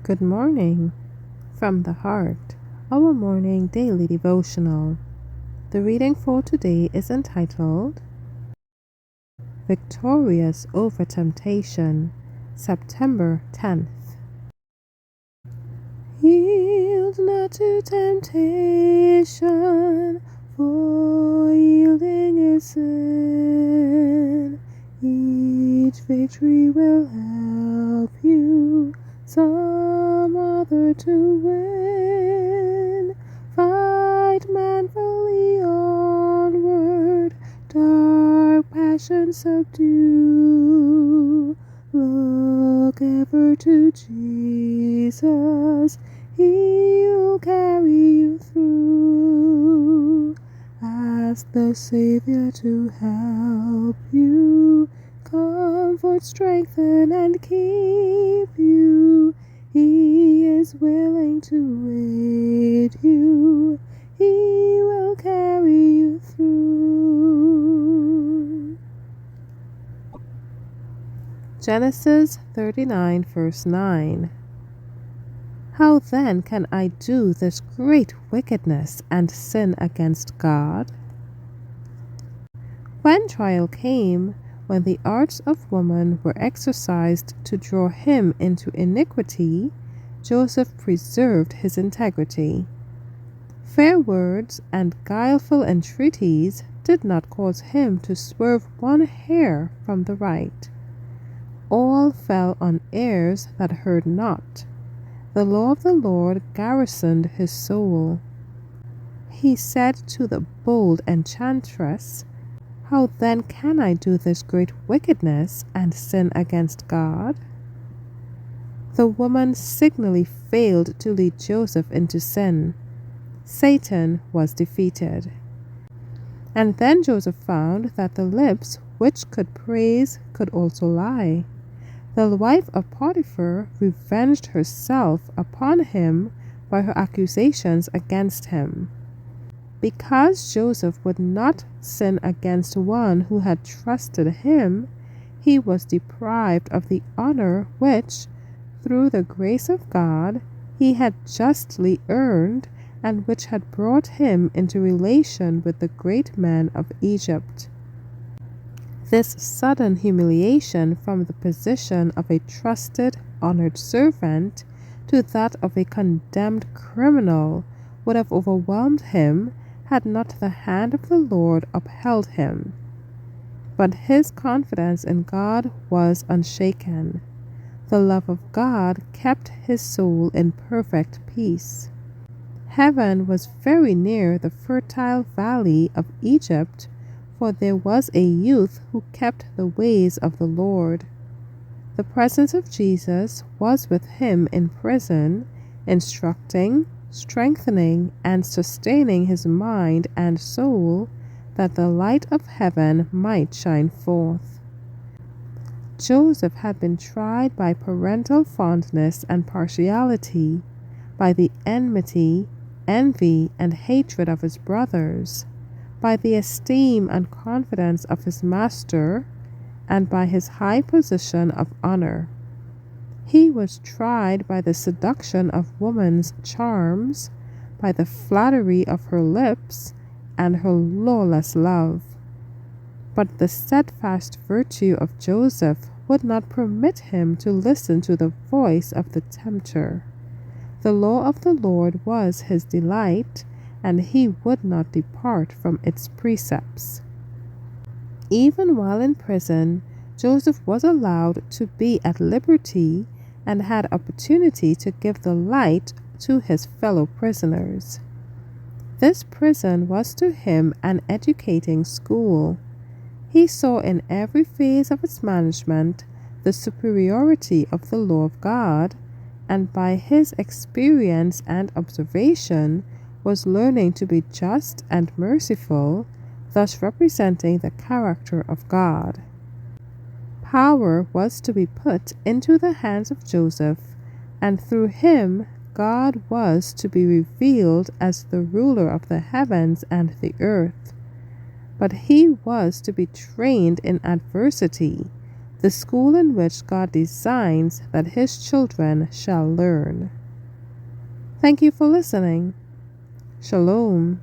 Good morning from the heart, our morning daily devotional. The reading for today is entitled Victorious Over Temptation, September 10th. Yield not to temptation, for yielding is sin. Each victory will help you some other to win. Fight manfully onward, dark passions subdue. Look ever to Jesus, He'll carry you through. Ask the Savior to help you, comfort, strengthen, and keep you. He is willing to aid you. He will carry you through. Genesis 39 verse 9. How then can I do this great wickedness and sin against God? When trial came, when the arts of woman were exercised to draw him into iniquity, Joseph preserved his integrity. Fair words and guileful entreaties did not cause him to swerve one hair from the right. All fell on ears that heard not. The law of the Lord garrisoned his soul. He said to the bold enchantress, How then can I do this great wickedness and sin against God? The woman signally failed to lead Joseph into sin. Satan was defeated. And then Joseph found that the lips which could praise could also lie. The wife of Potiphar revenged herself upon him by her accusations against him. Because Joseph would not sin against one who had trusted him, he was deprived of the honor which, through the grace of God, he had justly earned and which had brought him into relation with the great men of Egypt. This sudden humiliation from the position of a trusted, honored servant to that of a condemned criminal would have overwhelmed him had not the hand of the Lord upheld him. But his confidence in God was unshaken. The love of God kept his soul in perfect peace. Heaven was very near the fertile valley of Egypt, for there was a youth who kept the ways of the Lord. The presence of Jesus was with him in prison, instructing, strengthening, and sustaining his mind and soul, that the light of heaven might shine forth. Joseph had been tried by parental fondness and partiality, by the enmity, envy, and hatred of his brothers, by the esteem and confidence of his master, and by his high position of honor. He was tried by the seduction of woman's charms, by the flattery of her lips, and her lawless love. But the steadfast virtue of Joseph would not permit him to listen to the voice of the tempter. The law of the Lord was his delight, and he would not depart from its precepts. Even while in prison, Joseph was allowed to be at liberty and had opportunity to give the light to his fellow prisoners. This prison was to him an educating school. He saw in every phase of its management the superiority of the law of God, and by his experience and observation was learning to be just and merciful, thus representing the character of God. Power was to be put into the hands of Joseph, and through him God was to be revealed as the ruler of the heavens and the earth. But he was to be trained in adversity, the school in which God designs that His children shall learn. Thank you for listening. Shalom.